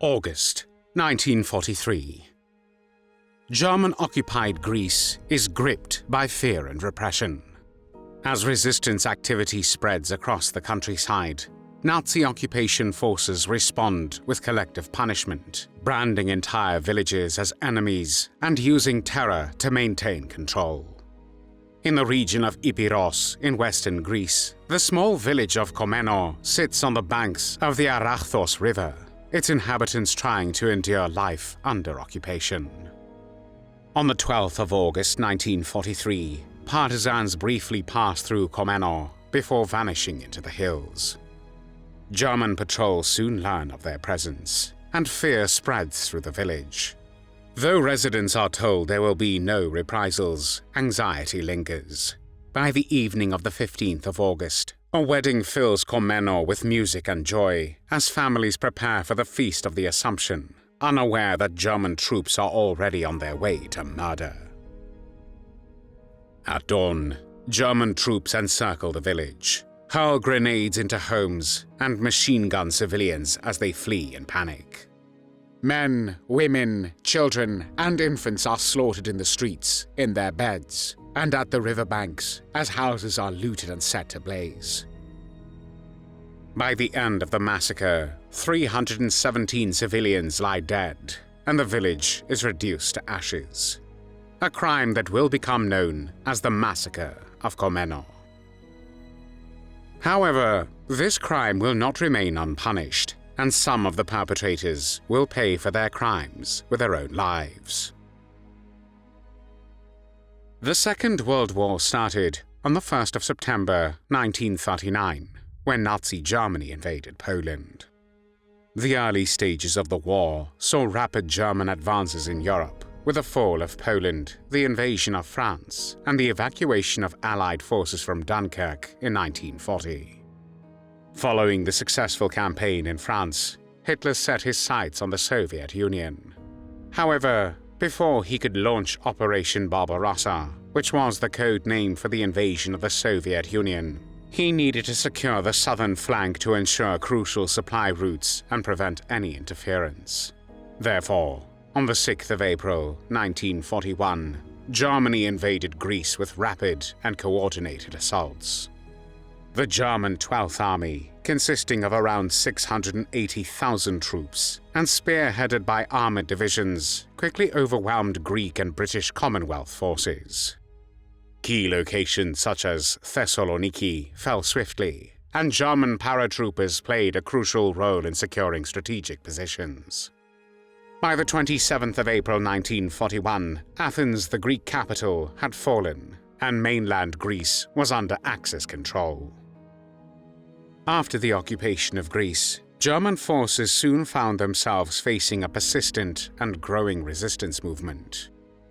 August 1943. German-occupied Greece is gripped by fear and repression. As resistance activity spreads across the countryside, Nazi occupation forces respond with collective punishment, branding entire villages as enemies and using terror to maintain control. In the region of Epirus in western Greece, the small village of Kommeno sits on the banks of the Araxos River, its inhabitants trying to endure life under occupation. On the 12th of August 1943, partisans briefly passed through Kommeno before vanishing into the hills. German patrols soon learn of their presence, and fear spreads through the village. Though residents are told there will be no reprisals, anxiety lingers. By the evening of the 15th of August, a wedding fills Kommeno with music and joy as families prepare for the Feast of the Assumption, unaware that German troops are already on their way to murder. At dawn, German troops encircle the village, hurl grenades into homes, and machine gun civilians as they flee in panic. Men, women, children, and infants are slaughtered in the streets, in their beds, and at the riverbanks as houses are looted and set ablaze. By the end of the massacre, 317 civilians lie dead, and the village is reduced to ashes. A crime that will become known as the Massacre of Kommeno. However, this crime will not remain unpunished, and some of the perpetrators will pay for their crimes with their own lives. The Second World War started on the 1st of September 1939, when Nazi Germany invaded Poland. The early stages of the war saw rapid German advances in Europe, with the fall of Poland, the invasion of France, and the evacuation of Allied forces from Dunkirk in 1940. Following the successful campaign in France, Hitler set his sights on the Soviet Union. However, before he could launch Operation Barbarossa, which was the code name for the invasion of the Soviet Union, he needed to secure the southern flank to ensure crucial supply routes and prevent any interference. Therefore, on the 6th of April 1941, Germany invaded Greece with rapid and coordinated assaults. The German 12th Army, consisting of around 680,000 troops and spearheaded by armored divisions, quickly overwhelmed Greek and British Commonwealth forces. Key locations such as Thessaloniki fell swiftly, and German paratroopers played a crucial role in securing strategic positions. By the 27th of April 1941, Athens, the Greek capital, had fallen, and mainland Greece was under Axis control. After the occupation of Greece, German forces soon found themselves facing a persistent and growing resistance movement.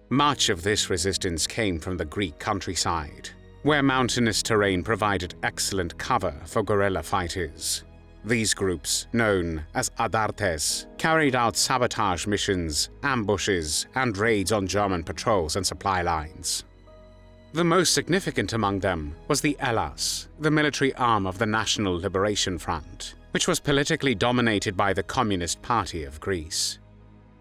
Much of this resistance came from the Greek countryside, where mountainous terrain provided excellent cover for guerrilla fighters. These groups, known as atrocities, carried out sabotage missions, ambushes, and raids on German patrols and supply lines. The most significant among them was the Hellas, the military arm of the National Liberation Front, which was politically dominated by the Communist Party of Greece.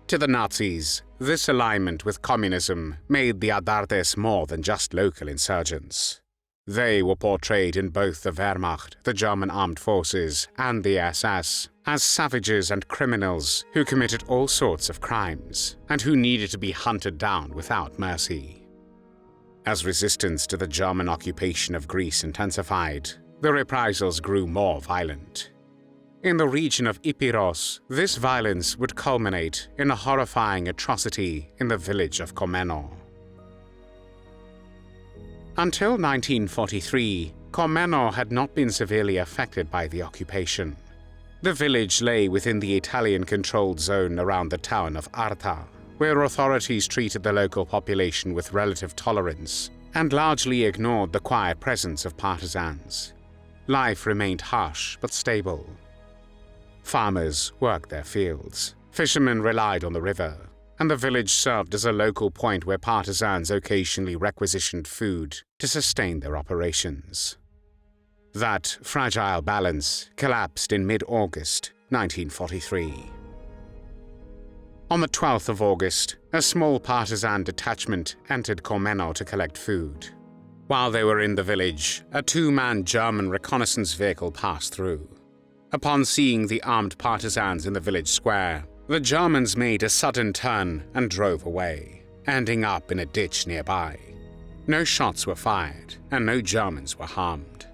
To the Nazis, this alignment with communism made the atrocities more than just local insurgents. They were portrayed in both the Wehrmacht, the German armed forces, and the SS as savages and criminals who committed all sorts of crimes and who needed to be hunted down without mercy. As resistance to the German occupation of Greece intensified, the reprisals grew more violent. In the region of Epirus, this violence would culminate in a horrifying atrocity in the village of Kommeno. Until 1943, Kommeno had not been severely affected by the occupation. The village lay within the Italian-controlled zone around the town of Arta, where authorities treated the local population with relative tolerance and largely ignored the quiet presence of partisans. Life remained harsh but stable. Farmers worked their fields, fishermen relied on the river, and the village served as a local point where partisans occasionally requisitioned food to sustain their operations. That fragile balance collapsed in mid-August 1943. On the 12th of August, a small partisan detachment entered Kommeno to collect food. While they were in the village, a two-man German reconnaissance vehicle passed through. Upon seeing the armed partisans in the village square, the Germans made a sudden turn and drove away, ending up in a ditch nearby. No shots were fired, and no Germans were harmed.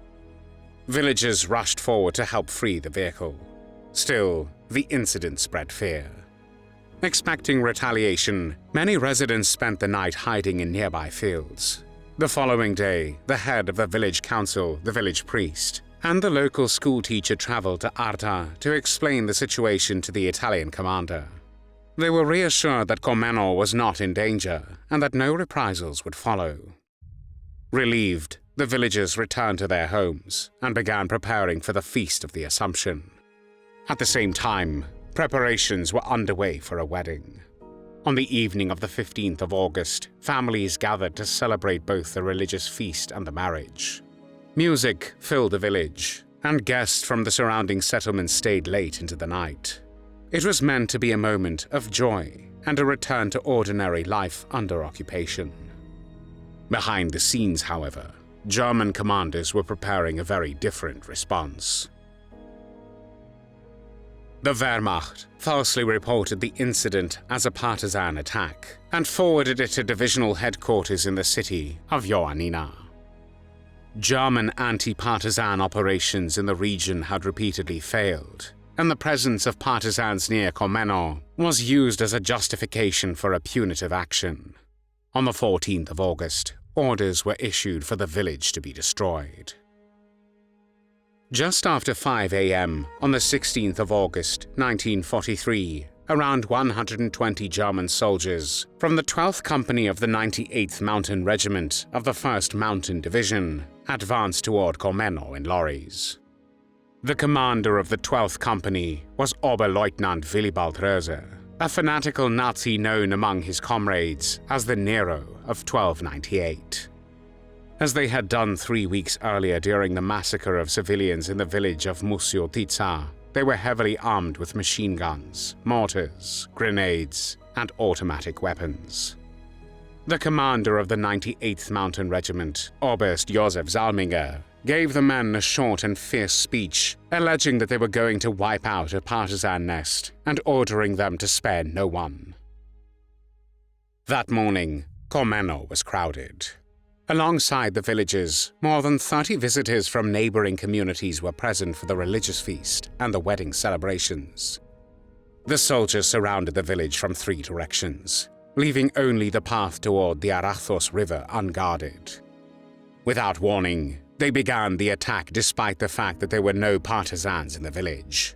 Villagers rushed forward to help free the vehicle. Still, the incident spread fear. Expecting retaliation, many residents spent the night hiding in nearby fields. The following day, the head of the village council, the village priest, and the local schoolteacher traveled to Arta to explain the situation to the Italian commander. They were reassured that Kommeno was not in danger and that no reprisals would follow. Relieved, the villagers returned to their homes and began preparing for the Feast of the Assumption. At the same time, preparations were underway for a wedding. On the evening of the 15th of August, families gathered to celebrate both the religious feast and the marriage. Music filled the village, and guests from the surrounding settlements stayed late into the night. It was meant to be a moment of joy and a return to ordinary life under occupation. Behind the scenes, however, German commanders were preparing a very different response. The Wehrmacht falsely reported the incident as a partisan attack and forwarded it to divisional headquarters in the city of Ioannina. German anti-partisan operations in the region had repeatedly failed, and the presence of partisans near Kommeno was used as a justification for a punitive action. On the 14th of August, orders were issued for the village to be destroyed. Just after 5 a.m. on the 16th of August, 1943, around 120 German soldiers from the 12th Company of the 98th Mountain Regiment of the 1st Mountain Division advanced toward Kommeno in lorries. The commander of the 12th Company was Oberleutnant Willibald Röser, a fanatical Nazi known among his comrades as the Nero of 1298. As they had done 3 weeks earlier during the massacre of civilians in the village of Musiotica, they were heavily armed with machine guns, mortars, grenades, and automatic weapons. The commander of the 98th Mountain Regiment, Oberst Josef Salminger, gave the men a short and fierce speech, alleging that they were going to wipe out a partisan nest and ordering them to spare no one. That morning, Kommeno was crowded. Alongside the villagers, more than 30 visitors from neighboring communities were present for the religious feast and the wedding celebrations. The soldiers surrounded the village from 3 directions, leaving only the path toward the Arathos River unguarded. Without warning, they began the attack despite the fact that there were no partisans in the village.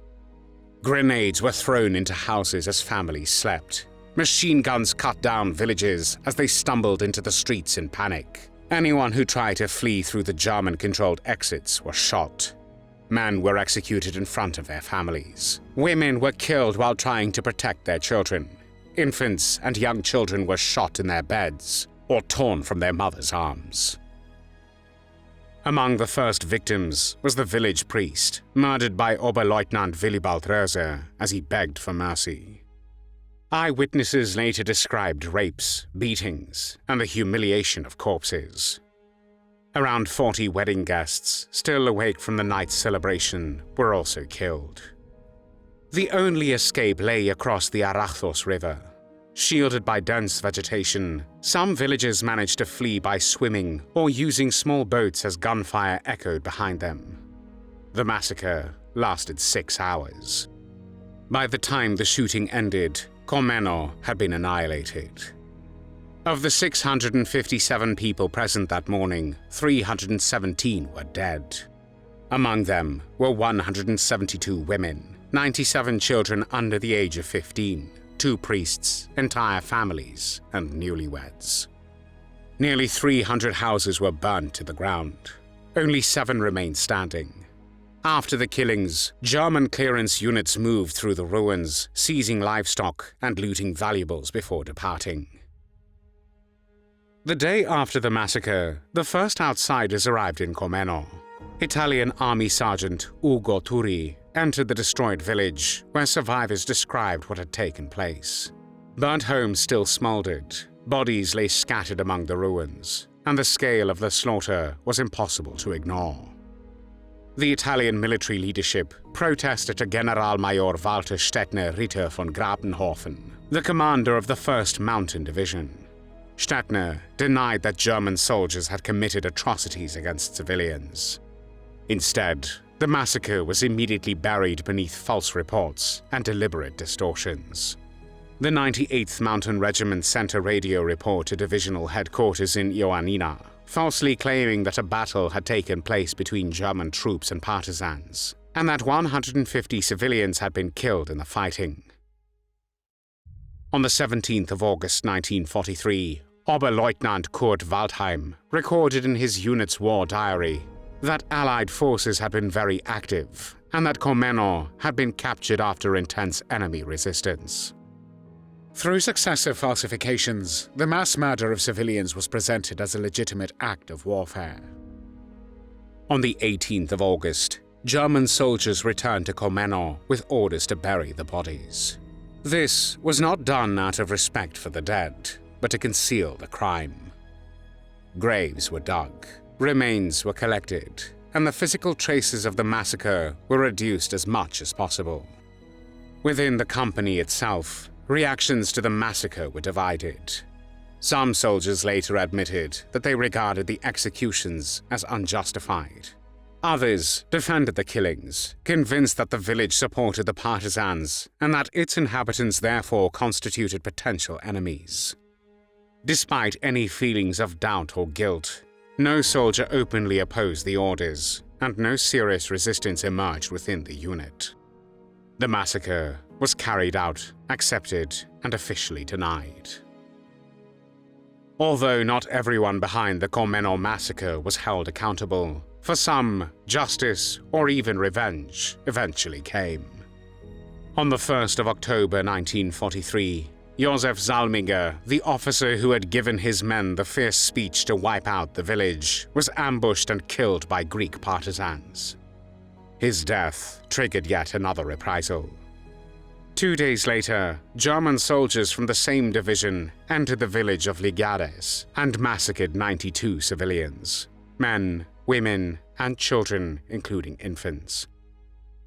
Grenades were thrown into houses as families slept. Machine guns cut down villagers as they stumbled into the streets in panic. Anyone who tried to flee through the German-controlled exits were shot. Men were executed in front of their families. Women were killed while trying to protect their children. Infants and young children were shot in their beds or torn from their mothers' arms. Among the first victims was the village priest, murdered by Oberleutnant Willibald Röser as he begged for mercy. Eyewitnesses later described rapes, beatings, and the humiliation of corpses. Around 40 wedding guests, still awake from the night's celebration, were also killed. The only escape lay across the Arathos River. Shielded by dense vegetation, some villagers managed to flee by swimming or using small boats as gunfire echoed behind them. The massacre lasted 6 hours. By the time the shooting ended, Kommeno had been annihilated. Of the 657 people present that morning, 317 were dead. Among them were 172 women, 97 children under the age of 15, 2 priests, entire families, and newlyweds. Nearly 300 houses were burned to the ground. Only 7 remained standing. After the killings, German clearance units moved through the ruins, seizing livestock and looting valuables before departing. The day after the massacre, the first outsiders arrived in Kommeno. Italian Army Sergeant Ugo Turi entered the destroyed village, where survivors described what had taken place. Burnt homes still smouldered, bodies lay scattered among the ruins, and the scale of the slaughter was impossible to ignore. The Italian military leadership protested to Generalmajor Walter Stettner Ritter von Grapenhofen, the commander of the 1st Mountain Division. Stettner denied that German soldiers had committed atrocities against civilians. Instead, the massacre was immediately buried beneath false reports and deliberate distortions. The 98th Mountain Regiment sent a radio report to divisional headquarters in Ioannina, falsely claiming that a battle had taken place between German troops and partisans, and that 150 civilians had been killed in the fighting. On the 17th of August 1943, Oberleutnant Kurt Waldheim recorded in his unit's war diary that Allied forces had been very active and that Kommeno had been captured after intense enemy resistance. Through successive falsifications, the mass murder of civilians was presented as a legitimate act of warfare. On the 18th of August, German soldiers returned to Kommeno with orders to bury the bodies. This was not done out of respect for the dead, but to conceal the crime. Graves were dug, remains were collected, and the physical traces of the massacre were reduced as much as possible. Within the company itself, reactions to the massacre were divided. Some soldiers later admitted that they regarded the executions as unjustified. Others defended the killings, convinced that the village supported the partisans and that its inhabitants therefore constituted potential enemies. Despite any feelings of doubt or guilt, no soldier openly opposed the orders, and no serious resistance emerged within the unit. The massacre was carried out, accepted, and officially denied. Although not everyone behind the Kommeno massacre was held accountable, for some, justice or even revenge eventually came. On the 1st of October 1943, Josef Salminger, the officer who had given his men the fierce speech to wipe out the village, was ambushed and killed by Greek partisans. His death triggered yet another reprisal. 2 days later, German soldiers from the same division entered the village of Ligares and massacred 92 civilians, men, women, and children, including infants.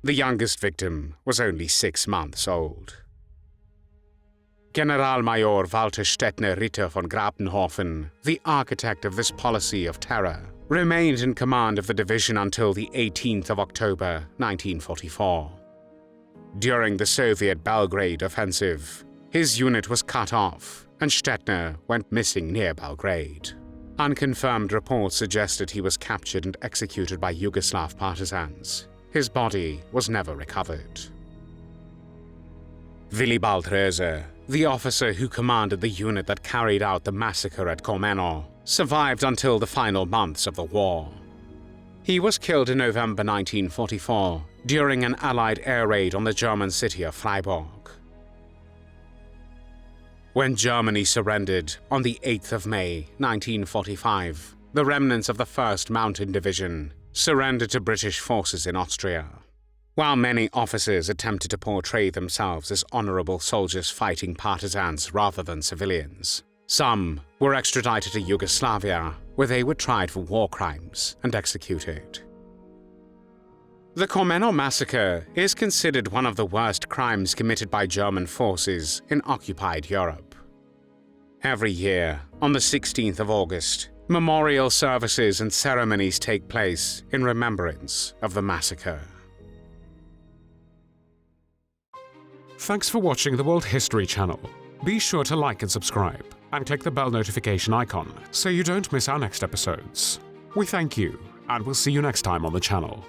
The youngest victim was only 6 months old. Generalmajor Walter Stettner Ritter von Grapenhofen, the architect of this policy of terror, remained in command of the division until the 18th of October 1944. During the Soviet Belgrade offensive, his unit was cut off and Stettner went missing near Belgrade. Unconfirmed reports suggested he was captured and executed by Yugoslav partisans. His body was never recovered. Willibald Röser, the officer who commanded the unit that carried out the massacre at Kommeno, survived until the final months of the war. He was killed in November 1944 during an Allied air raid on the German city of Freiburg. When Germany surrendered on the 8th of May 1945, the remnants of the 1st Mountain Division surrendered to British forces in Austria. While many officers attempted to portray themselves as honorable soldiers fighting partisans rather than civilians, some were extradited to Yugoslavia, where they were tried for war crimes and executed. The Kommeno massacre is considered one of the worst crimes committed by German forces in occupied Europe. Every year, on the 16th of August, memorial services and ceremonies take place in remembrance of the massacre. Thanks for watching the World History Channel. Be sure to like and subscribe, and click the bell notification icon so you don't miss our next episodes. We thank you, and we'll see you next time on the channel.